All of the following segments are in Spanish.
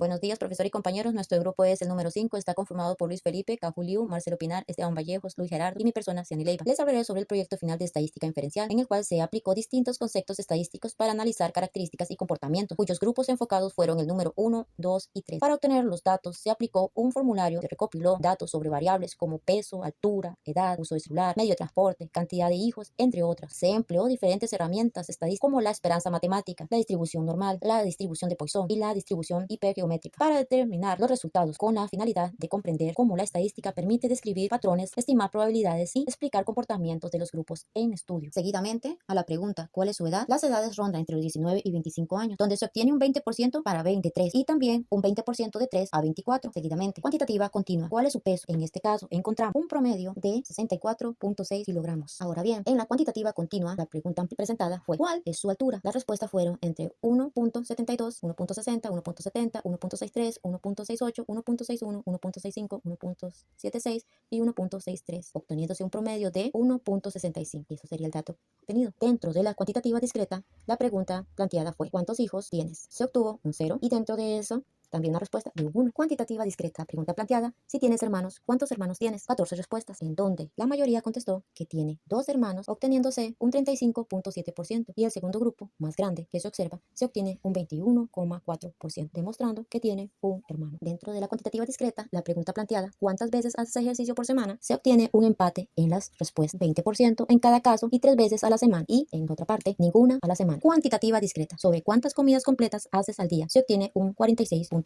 Buenos días, profesor y compañeros. Nuestro grupo es el número 5. Está conformado por Luis Felipe, Cajuliu, Marcelo Pinar, Esteban Vallejos, Luis Gerardo y mi persona, Ciany Leiva. Les hablaré sobre el proyecto final de estadística inferencial, en el cual se aplicó distintos conceptos estadísticos para analizar características y comportamientos, cuyos grupos enfocados fueron el número 1, 2 y 3. Para obtener los datos, se aplicó un formulario que recopiló datos sobre variables como peso, altura, edad, uso de celular, medio de transporte, cantidad de hijos, entre otras. Se empleó diferentes herramientas estadísticas como la esperanza matemática, la distribución normal, la distribución de Poisson y la distribución hipergeométrica para determinar los resultados, con la finalidad de comprender cómo la estadística permite describir patrones, estimar probabilidades y explicar comportamientos de los grupos en estudio. Seguidamente, a la pregunta ¿cuál es su edad? Las edades rondan entre los 19 y 25 años, donde se obtiene un 20% para 23 y también un 20% de 3 a 24. Seguidamente, cuantitativa continua. ¿Cuál es su peso? En este caso, encontramos un promedio de 64.6 kilogramos. Ahora bien, en la cuantitativa continua, la pregunta presentada fue ¿cuál es su altura? Las respuestas fueron entre 1.72, 1.60, 1.70, 1.63, 1.68, 1.61, 1.65, 1.76 y 1.63, obteniéndose un promedio de 1.65. Eso sería el dato obtenido. Dentro de la cuantitativa discreta, la pregunta planteada fue ¿cuántos hijos tienes? Se obtuvo un 0 y dentro de eso también una respuesta de 1. Cuantitativa discreta, pregunta planteada, si tienes hermanos, ¿cuántos hermanos tienes? 14 respuestas, en donde la mayoría contestó que tiene 2 hermanos, obteniéndose un 35.7%, y el segundo grupo, más grande que se observa, se obtiene un 21.4%, demostrando que tiene un hermano. Dentro de la cuantitativa discreta, la pregunta planteada, ¿cuántas veces haces ejercicio por semana? Se obtiene un empate en las respuestas, 20% en cada caso y 3 veces a la semana, y en otra parte, ninguna a la semana. Cuantitativa discreta, sobre cuántas comidas completas haces al día, se obtiene un 46.7%,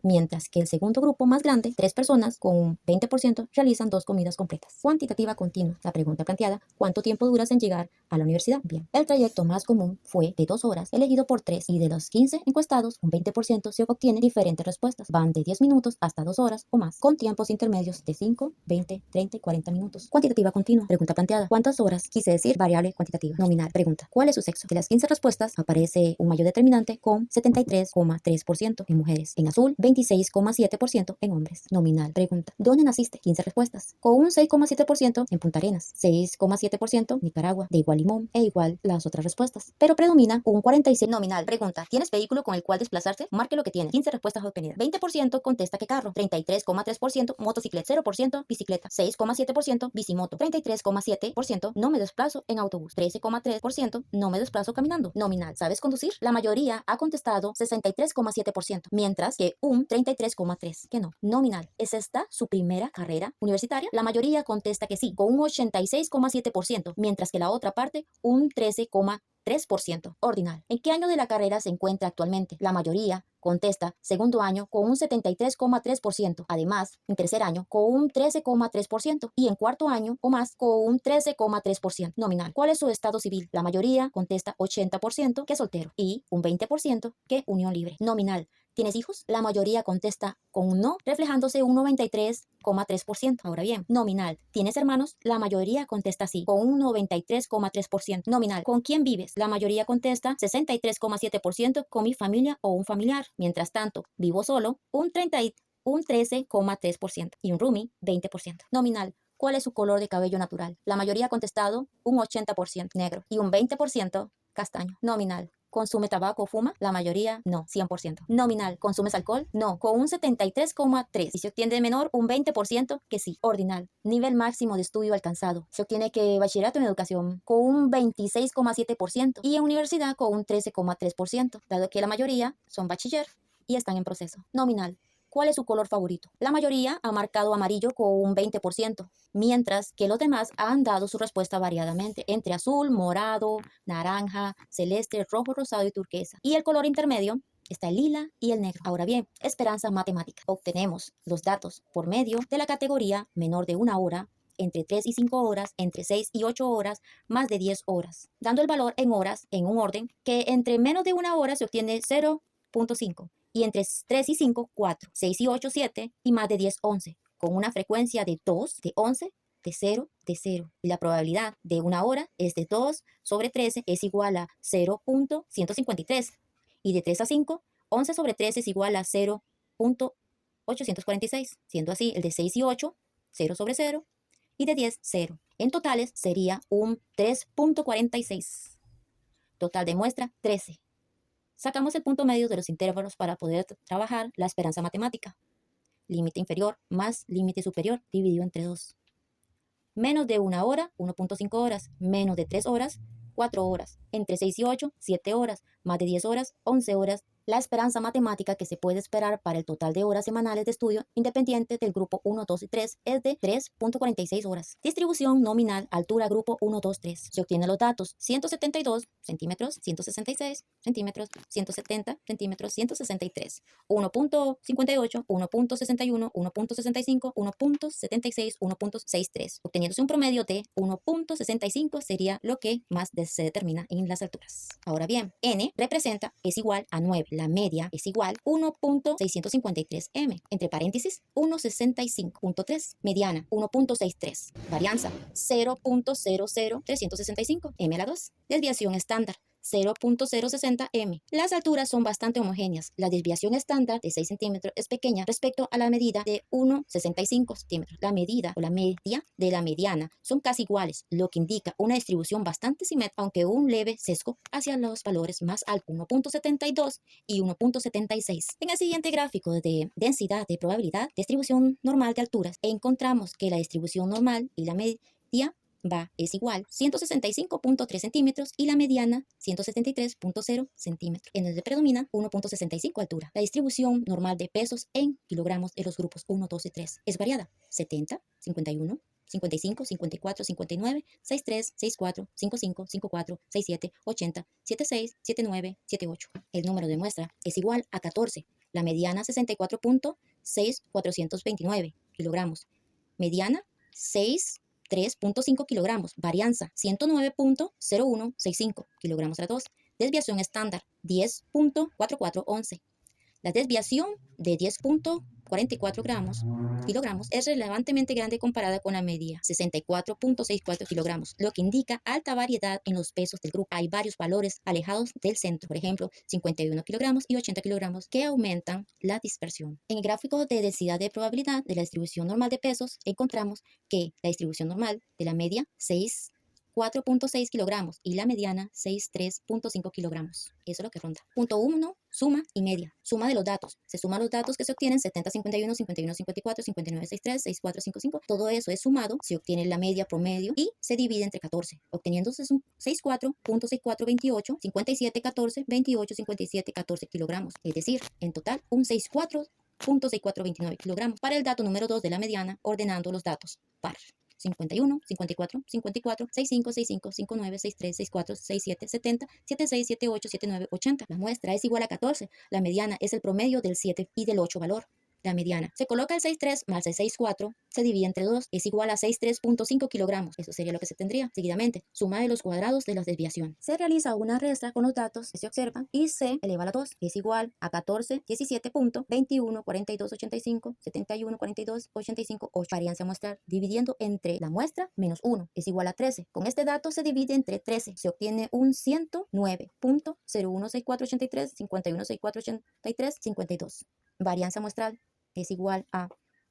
mientras que el segundo grupo más grande, 3 personas con un 20%, realizan 2 comidas completas. Cuantitativa continua, la pregunta planteada, ¿cuánto tiempo duras en llegar a la universidad? Bien, el trayecto más común fue de 2 horas, elegido por 3, y de los 15 encuestados, un 20% se obtiene diferentes respuestas. Van de 10 minutos hasta 2 horas o más, con tiempos intermedios de 5, 20, 30 y 40 minutos. Cuantitativa continua, pregunta planteada, ¿cuántas horas? Quise decir variable cuantitativa. Nominal, pregunta, ¿cuál es su sexo? De las 15 respuestas, aparece un mayor determinante con 73.3% en mujeres, en azul 26.7% en hombres. Nominal, pregunta, ¿dónde naciste? 15 respuestas, con un 6.7% en Punta Arenas, 6.7% Nicaragua, de igual limón e igual las otras respuestas, pero predomina un 46. Nominal, pregunta, ¿tienes vehículo con el cual desplazarse? Marque lo que tiene. 15 respuestas obtenidas. 20% contesta que carro, 33.3% motocicleta, 0% bicicleta, 6.7% bicimoto, 33.7% no me desplazo en autobús, 13.3% no me desplazo caminando. Nominal, ¿sabes conducir? La mayoría ha contestado 63.7%, mientras que un 33.3% que no. Nominal, ¿es esta su primera carrera universitaria? La mayoría contesta que sí, con un 86.7%, mientras que la otra parte un 13.3%. Ordinal, ¿en qué año de la carrera se encuentra actualmente? La mayoría contesta segundo año con un 73.3%, además en tercer año con un 13.3% y en cuarto año o más con un 13.3%. Nominal, ¿cuál es su estado civil? La mayoría contesta 80% que soltero y un 20% que unión libre. Nominal, ¿tienes hijos? La mayoría contesta con un no, reflejándose un 93.3%. Ahora bien, nominal, ¿tienes hermanos? La mayoría contesta sí, con un 93.3%. Nominal, ¿con quién vives? La mayoría contesta 63.7% con mi familia o un familiar. Mientras tanto, vivo solo, un 13.3% y un roomie, 20%. Nominal, ¿cuál es su color de cabello natural? La mayoría ha contestado un 80% negro y un 20% castaño. Nominal, ¿consume tabaco o fuma? La mayoría no, 100%. Nominal, ¿consumes alcohol? No, con un 73.3%. Y se obtiene de menor un 20% que sí. Ordinal, nivel máximo de estudio alcanzado. Se obtiene que bachillerato en educación con un 26.7% y en universidad con un 13.3%, dado que la mayoría son bachiller y están en proceso. Nominal, ¿cuál es su color favorito? La mayoría ha marcado amarillo con un 20%, mientras que los demás han dado su respuesta variadamente entre azul, morado, naranja, celeste, rojo, rosado y turquesa. Y el color intermedio está el lila y el negro. Ahora bien, esperanza matemática. Obtenemos los datos por medio de la categoría menor de 1 hora, entre 3 y 5 horas, entre 6 y 8 horas, más de 10 horas, dando el valor en horas en un orden que entre menos de 1 hora se obtiene 0.5 y entre 3 y 5, 4, 6 y 8, 7 y más de 10, 11, con una frecuencia de 2, de 11, de 0, de 0. Y la probabilidad de 1 hora es de 2 sobre 13 es igual a 0.153. Y de 3 a 5, 11 sobre 13 es igual a 0.846. Siendo así, el de 6 y 8, 0 sobre 0. Y de 10, 0. En totales sería un 3.46. Total de muestra, 13. Sacamos el punto medio de los intervalos para poder trabajar la esperanza matemática. Límite inferior más límite superior dividido entre 2. Menos de 1 hora, 1.5 horas. Menos de 3 horas, 4 horas. Entre 6 y 8, 7 horas. Más de 10 horas, 11 horas. La esperanza matemática que se puede esperar para el total de horas semanales de estudio independiente del grupo 1, 2 y 3 es de 3.46 horas. Distribución nominal, altura grupo 1, 2, 3. Se obtienen los datos 172 centímetros, 166 centímetros, 170 centímetros, 163, 1.58, 1.61, 1.65, 1.76, 1.63. Obteniéndose un promedio de 1.65 sería lo que más se determina en las alturas. Ahora bien, n representa es igual a 9. La media es igual a 1.653 m, entre paréntesis 1.65.3, mediana 1.63, varianza 0.00365 m a la 2, desviación estándar 0.060 m. Las alturas son bastante homogéneas. La desviación estándar de 6 centímetros es pequeña respecto a la medida de 1.65 centímetros. La medida o la media de la mediana son casi iguales, lo que indica una distribución bastante simétrica, aunque un leve sesgo hacia los valores más altos, 1.72 y 1.76. En el siguiente gráfico de densidad de probabilidad, distribución normal de alturas, encontramos que la distribución normal y la media es igual 165.3 centímetros y la mediana 173.0 centímetros, en donde predomina 1.65 altura. La distribución normal de pesos en kilogramos de los grupos 1, 2 y 3 es variada: 70, 51, 55, 54, 59, 63, 64, 55, 54, 67, 80, 76, 79, 78. El número de muestra es igual a 14. La mediana 64.6429 kilogramos. Mediana 3.5 kilogramos. Varianza 109.0165 kilogramos a la 2. Desviación estándar 10.4411. La desviación de 10.44 kilogramos es relevantemente grande comparada con la media, 64.64 kilogramos, lo que indica alta variedad en los pesos del grupo. Hay varios valores alejados del centro, por ejemplo, 51 kilogramos y 80 kilogramos, que aumentan la dispersión. En el gráfico de densidad de probabilidad de la distribución normal de pesos, encontramos que la distribución normal de la media 4.6 kilogramos y la mediana 63.5 kilogramos. Eso es lo que ronda. Punto 1. Suma y media. Suma de los datos. Se suman los datos que se obtienen 70, 51, 51, 54, 59, 63, 64, 55. Todo eso es sumado. Se obtiene la media promedio y se divide entre 14, obteniéndose un 64.6428, 57, 14, 28, 57, 14 kilogramos. Es decir, en total un 64.6429 kilogramos. Para el dato número 2 de la mediana, ordenando los datos par. 51, 54, 54, 65, 65, 59, 63, 64, 67, 70, 76, 78, 79, 80. La muestra es igual a 14. La mediana es el promedio del 7 y del 8 valor. La mediana. Se coloca el 6,3 más el 6,4, se divide entre 2, es igual a 63.5 kilogramos. Eso sería lo que se tendría. Seguidamente, suma de los cuadrados de la desviación. Se realiza una resta con los datos que se observan y se eleva a la 2. Es igual a 14, 17.21, 42, 85, 71, 42, 85, 8. Varianza muestral dividiendo entre la muestra menos 1 es igual a 13. Con este dato se divide entre 13. Se obtiene un 109.016483, 516483, 52. Varianza muestral es igual a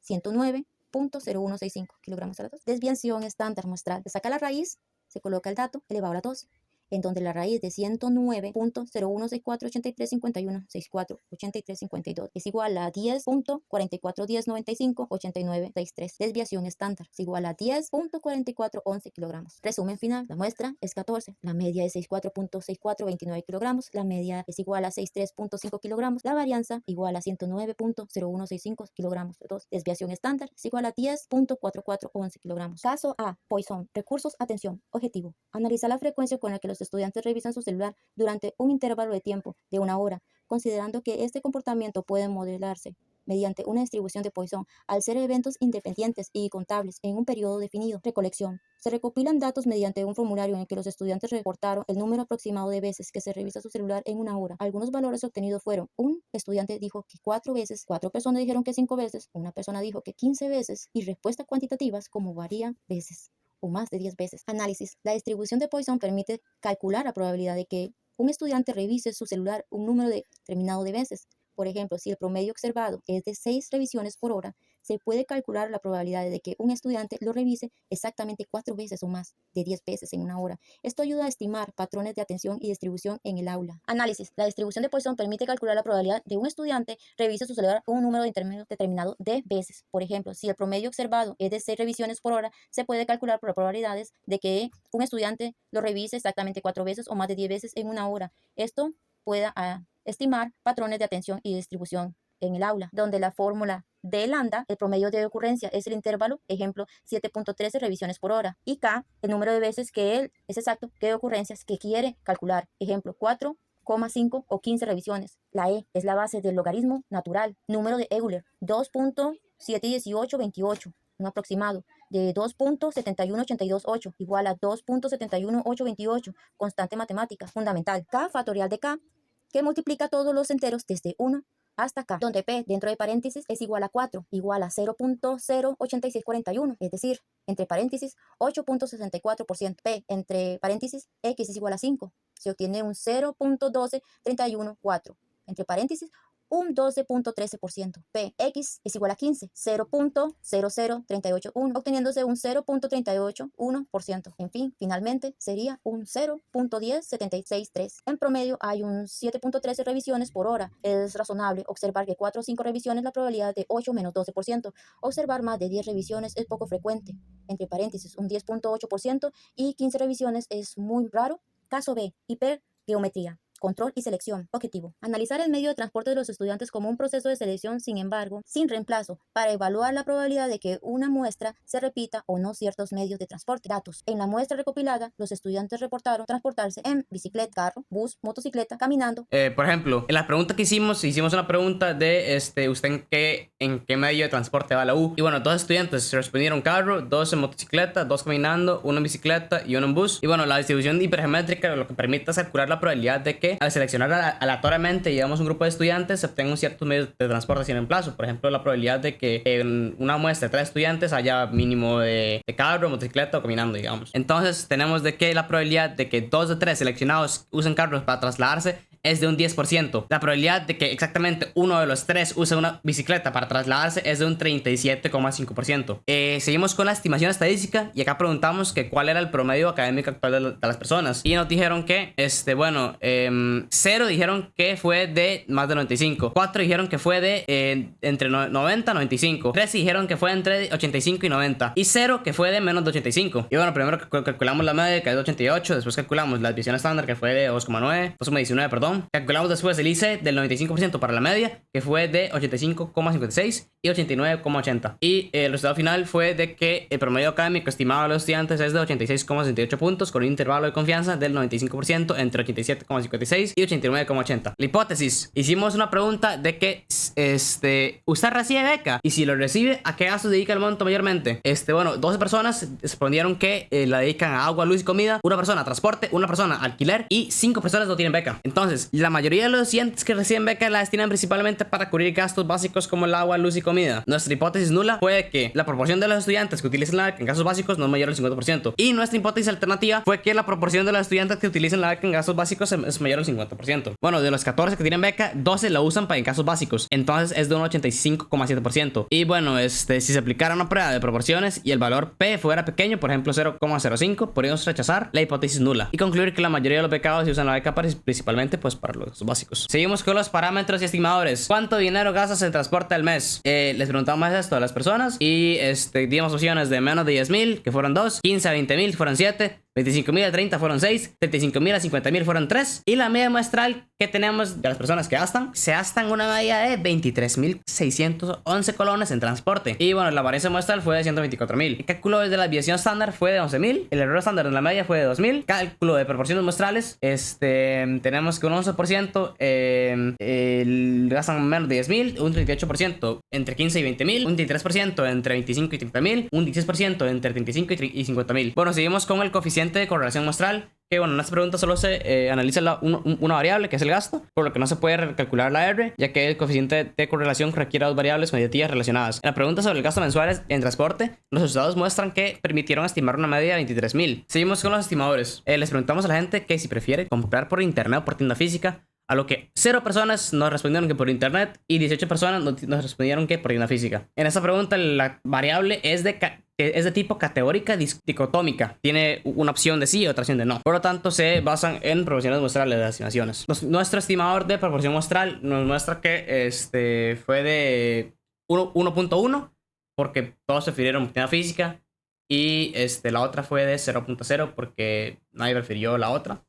109.0165 kilogramos a la 2. Desviación estándar muestral. Se saca la raíz, se coloca el dato elevado a la 2, en donde la raíz de 109.01648351648352 es igual a 10.4410958963. Desviación estándar es igual a 10.4411 kilogramos. Resumen final. La muestra es 14. La media es 64.6429 kilogramos. La media es igual a 63.5 kilogramos. La varianza igual a 109.0165 kilogramos. 2. Desviación estándar es igual a 10.4411 kilogramos. Caso A. Poisson. Recursos. Atención. Objetivo. Analiza la frecuencia con la que los estudiantes revisan su celular durante un intervalo de tiempo de 1 hora, considerando que este comportamiento puede modelarse mediante una distribución de Poisson al ser eventos independientes y contables en un periodo definido. Recolección. Se recopilan datos mediante un formulario en el que los estudiantes reportaron el número aproximado de veces que se revisa su celular en 1 hora. Algunos valores obtenidos fueron: un estudiante dijo que 4 veces, 4 personas dijeron que 5 veces, una persona dijo que 15 veces, y respuestas cuantitativas como varían veces o más de 10 veces. Análisis. La distribución de Poisson permite calcular la probabilidad de que un estudiante revise su celular un número determinado de veces. Por ejemplo, si el promedio observado es de 6 revisiones por hora, se puede calcular la probabilidad de que un estudiante lo revise exactamente 4 veces o más de 10 veces en una hora. Esto ayuda a estimar patrones de atención y distribución en el aula. Análisis. La distribución de Poisson permite calcular la probabilidad de un estudiante revise su celular un número determinado de veces. Por ejemplo, si el promedio observado es de 6 revisiones por hora, se puede calcular por probabilidades de que un estudiante lo revise exactamente 4 veces o más de 10 veces en una hora. Esto puede estimar patrones de atención y distribución en el aula, donde la fórmula de lambda, el promedio de ocurrencia, es el intervalo, ejemplo, 7.13 revisiones por hora, y K, el número de veces que él es exacto, que ocurrencias que quiere calcular, ejemplo, 4,5 o 15 revisiones. La E es la base del logaritmo natural, número de Euler, 2.71828, un aproximado de 2.71828 igual a 2.71828, constante matemática fundamental. K factorial de K, que multiplica todos los enteros desde 1 hasta K, donde P dentro de paréntesis es igual a 4, igual a 0.08641, es decir, entre paréntesis 8.64%. P entre paréntesis X es igual a 5, se obtiene un 0.12314, entre paréntesis un 12.13%. P, X es igual a 15, 0.00381, obteniéndose un 0.381%. En fin, finalmente sería un 0.10763. En promedio hay un 7.13 revisiones por hora. Es razonable observar que 4 o 5 revisiones la probabilidad de 8 menos 12%. Observar más de 10 revisiones es poco frecuente. Entre paréntesis, un 10.8% y 15 revisiones es muy raro. Caso B, hipergeometría. Control y selección. Objetivo. Analizar el medio de transporte de los estudiantes como un proceso de selección, sin embargo, sin reemplazo, para evaluar la probabilidad de que una muestra se repita o no ciertos medios de transporte. Datos. En la muestra recopilada, los estudiantes reportaron transportarse en bicicleta, carro, bus, motocicleta, caminando. Por ejemplo, en la pregunta que hicimos una pregunta de ¿usted en qué medio de transporte va a la U? Y bueno, 2 estudiantes respondieron carro, 2 en motocicleta, 2 caminando, 1 en bicicleta y 1 en bus. Y bueno, la distribución hipergeométrica lo que permite es calcular la probabilidad de que al seleccionar aleatoriamente, digamos, un grupo de estudiantes, se obtengan ciertos medios de transporte sin reemplazo. Por ejemplo, la probabilidad de que en una muestra de 3 estudiantes haya mínimo de carro, motocicleta o caminando, digamos. Entonces, tenemos de que la probabilidad de que 2 de 3 seleccionados usen carros para trasladarse es de un 10%. La probabilidad de que exactamente uno de los 3 use una bicicleta para trasladarse es de un 37,5%. Seguimos con la estimación estadística y acá preguntamos que cuál era el promedio académico actual de las personas. Y nos dijeron que, 0 dijeron que fue de más de 95. 4 dijeron que fue de entre 90 y 95. 3 dijeron que fue entre 85 y 90. Y 0 que fue de menos de 85. Y bueno, primero calculamos la media, que es de 88. Después calculamos la división estándar, que fue de 2,9. 2,19, perdón. Calculamos después el ICE del 95% para la media, que fue de 85,56 y 89,80. Y el resultado final fue de que el promedio académico estimado de los estudiantes es de 86,68 puntos, con un intervalo de confianza del 95% entre 87,56 y 89,80. La hipótesis. Hicimos una pregunta de que ¿usted recibe beca? Y si lo recibe, ¿a qué gastos dedica el monto mayormente? 12 personas respondieron que la dedican a agua, luz y comida, 1 persona a transporte, 1 persona a alquiler y 5 personas no tienen beca. Entonces, la mayoría de los estudiantes que reciben beca la destinan principalmente para cubrir gastos básicos como el agua, luz y comida. Nuestra hipótesis nula fue que la proporción de los estudiantes que utilizan la beca en gastos básicos no es mayor al 50%. Y nuestra hipótesis alternativa fue que la proporción de los estudiantes que utilizan la beca en gastos básicos es mayor al 50%. Bueno, de los 14 que tienen beca, 12 la usan para en gastos básicos. Entonces es de un 85,7%. Y bueno, si se aplicara una prueba de proporciones y el valor P fuera pequeño, por ejemplo 0,05, podríamos rechazar la hipótesis nula y concluir que la mayoría de los becados usan la beca principalmente pues para los básicos. Seguimos con los parámetros y estimadores. ¿Cuánto dinero gastas en transporte al mes? Les preguntamos esto a las personas y dimos opciones de menos de 10,000, que fueron 2, 15 a 20,000, fueron 7, 25,000 a 30 fueron 6, 35,000 a 50,000 fueron 3. Y la media muestral que tenemos de las personas que gastan, se gastan una media de 23,611 colones en transporte. Y bueno, la varianza muestral fue de 124,000. El cálculo de la desviación estándar fue de 11,000. El error estándar en la media fue de 2,000. Cálculo de proporciones muestrales, tenemos que un 11% gastan menos de 10,000, un 38% entre 15 y 20,000, un 23% entre 25 y 30,000, un 16% entre 35 y 50,000. Bueno, seguimos con el coeficiente de correlación muestral, que bueno, en esta pregunta solo se analiza una variable, que es el gasto, por lo que no se puede recalcular la R, ya que el coeficiente de correlación requiere 2 variables mediativas relacionadas. En la pregunta sobre el gasto mensual en transporte, los resultados muestran que permitieron estimar una media de 23,000. Seguimos con los estimadores. Les preguntamos a la gente que si prefiere comprar por internet o por tienda física. a lo que 0 personas nos respondieron que por internet y 18 personas nos respondieron que por tienda física. En esta pregunta la variable es de tipo categórica dicotómica. Tiene una opción de sí y otra opción de no. Por lo tanto, se basan en proporciones muestrales de las estimaciones. Nuestro estimador de proporción muestral nos muestra que fue de 1.1 porque todos se refirieron a tienda física y la otra fue de 0.0 porque nadie prefirió la otra.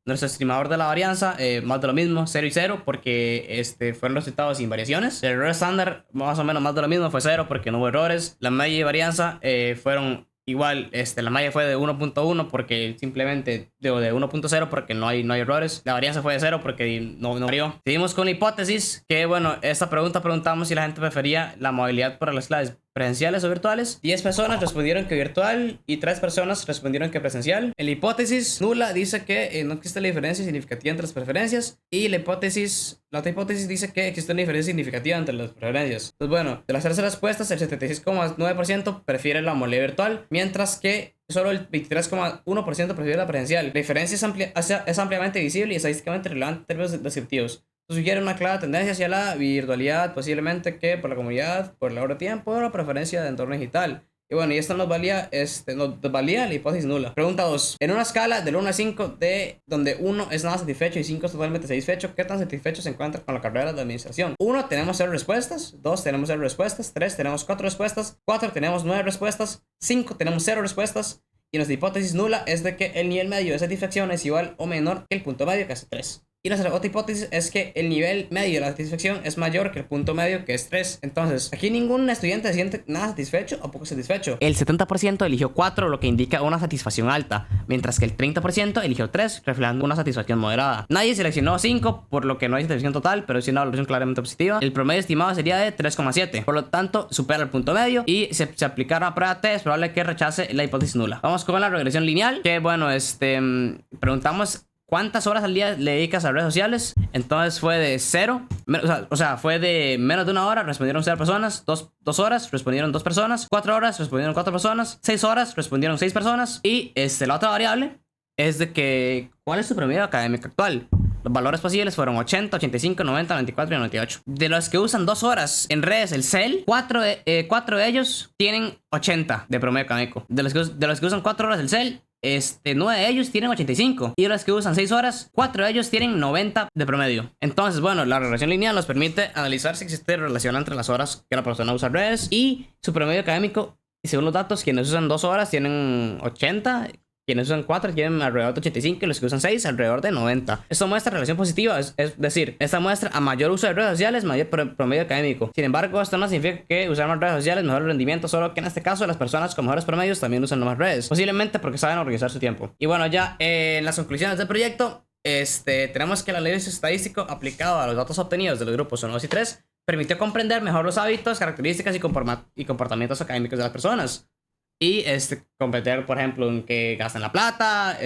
Nuestro estimador de la varianza, más de lo mismo, 0 y 0, porque fueron resultados sin variaciones. El error estándar, más o menos más de lo mismo, fue 0 porque no hubo errores. La media y varianza fueron igual. La media fue de 1.1 porque simplemente, de 1.0 porque no hay errores. La varianza fue de 0 porque no varió. Seguimos con la hipótesis, que bueno, esta pregunta preguntamos si la gente prefería la modalidad para las clases presenciales o virtuales. 10 personas respondieron que virtual y 3 personas respondieron que presencial. En la hipótesis nula dice que no existe la diferencia significativa entre las preferencias, y la otra hipótesis dice que existe una diferencia significativa entre las preferencias. Entonces bueno, de las 3 respuestas, el 76,9% prefiere la modalidad virtual, mientras que solo el 23,1% prefiere la presencial. La diferencia es ampliamente visible y estadísticamente relevante en términos descriptivos. Sugiere una clara tendencia hacia la virtualidad, posiblemente que por la comodidad, por el ahorro de tiempo o la preferencia de entorno digital. Y bueno, y esto nos valía la hipótesis nula. Pregunta 2. En una escala del 1 a 5, donde 1 es nada satisfecho y 5 es totalmente satisfecho, ¿qué tan satisfecho se encuentra con la carrera de administración? 1 tenemos 0 respuestas, 2 tenemos 0 respuestas, 3 tenemos 4 respuestas, 4 tenemos 9 respuestas, 5 tenemos 0 respuestas. Y nuestra hipótesis nula es de que el nivel medio de satisfacción es igual o menor que el punto medio, que es 3. Y nuestra otra hipótesis es que el nivel medio de la satisfacción es mayor que el punto medio, que es 3. Entonces, aquí ningún estudiante se siente nada satisfecho o poco satisfecho. El 70% eligió 4, lo que indica una satisfacción alta, mientras que el 30% eligió 3, reflejando una satisfacción moderada. Nadie seleccionó 5, por lo que no hay satisfacción total, pero sí una valoración claramente positiva. El promedio estimado sería de 3,7, por lo tanto, supera el punto medio, y si se aplicara una prueba T, es probable que rechace la hipótesis nula. Vamos con la regresión lineal, que bueno, preguntamos ¿cuántas horas al día le dedicas a redes sociales? Entonces fue de 0. O sea, fue de menos de 1 hora, respondieron 0 personas. 2 horas, respondieron 2 personas. 4 horas, respondieron 4 personas. 6 horas, respondieron 6 personas. Y la otra variable es de que ¿cuál es tu promedio académico actual? Los valores posibles fueron 80, 85, 90, 94 y 98. De los que usan 2 horas en redes el CEL, 4 de ellos tienen 80 de promedio académico. De los que usan 4 horas el CEL, 9 de ellos tienen 85. Y de los que usan 6 horas, 4 de ellos tienen 90 de promedio. Entonces, bueno, la regresión lineal nos permite analizar si existe relación entre las horas que la persona usa redes y su promedio académico. Y según los datos, quienes usan 2 horas tienen 80. Quienes usan 4 tienen alrededor de 85 y los que usan 6 alrededor de 90. Esto muestra relación positiva, es decir, esta muestra a mayor uso de redes sociales, mayor promedio académico. Sin embargo, esto no significa que usar más redes sociales mejore el rendimiento, solo que en este caso las personas con mejores promedios también usan más redes, posiblemente porque saben organizar su tiempo. Y bueno, ya en las conclusiones del proyecto, tenemos que el análisis estadístico aplicado a los datos obtenidos de los grupos 1, 2 y 3 permitió comprender mejor los hábitos, características y comportamientos académicos de las personas. Y comprender, por ejemplo, en qué gastan la plata,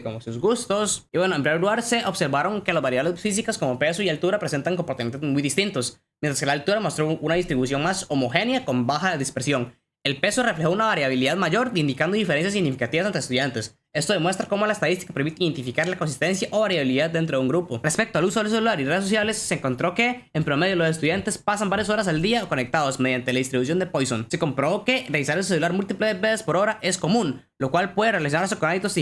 como sus gustos. Y bueno, en primer lugar se observaron que las variables físicas como peso y altura presentan comportamientos muy distintos, mientras que la altura mostró una distribución más homogénea con baja dispersión. El peso reflejó una variabilidad mayor, indicando diferencias significativas entre estudiantes. Esto demuestra cómo la estadística permite identificar la consistencia o variabilidad dentro de un grupo. Respecto al uso del celular y redes sociales, se encontró que, en promedio, los estudiantes pasan varias horas al día conectados mediante la distribución de Poisson. Se comprobó que revisar el celular múltiples veces por hora es común, lo cual puede relacionarse con hábitos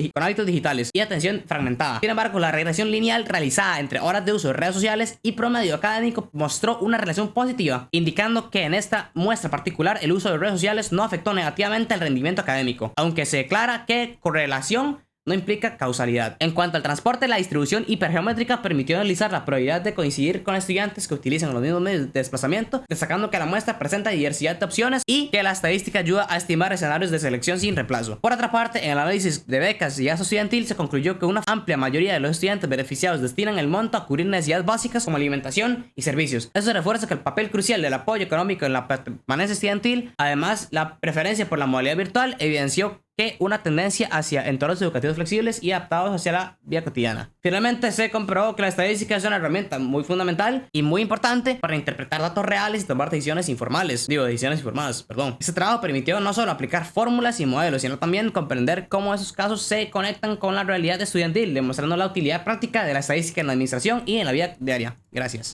digitales y atención fragmentada. Sin embargo, la regresión lineal realizada entre horas de uso de redes sociales y promedio académico mostró una relación positiva, indicando que en esta muestra particular el uso de redes sociales no afectó negativamente el rendimiento académico, aunque se declara que correlación no implica causalidad. En cuanto al transporte, la distribución hipergeométrica permitió analizar la probabilidad de coincidir con estudiantes que utilizan los mismos medios de desplazamiento, destacando que la muestra presenta diversidad de opciones y que la estadística ayuda a estimar escenarios de selección sin reemplazo. Por otra parte, en el análisis de becas y gasto estudiantil se concluyó que una amplia mayoría de los estudiantes beneficiados destinan el monto a cubrir necesidades básicas como alimentación y servicios. Eso refuerza que el papel crucial del apoyo económico en la permanencia estudiantil. Además, la preferencia por la modalidad virtual evidenció que una tendencia hacia entornos educativos flexibles y adaptados hacia la vida cotidiana. Finalmente se comprobó que la estadística es una herramienta muy fundamental y muy importante para interpretar datos reales y tomar decisiones informadas, perdón. Este trabajo permitió no solo aplicar fórmulas y modelos, sino también comprender cómo esos casos se conectan con la realidad estudiantil, demostrando la utilidad práctica de la estadística en la administración y en la vida diaria. Gracias.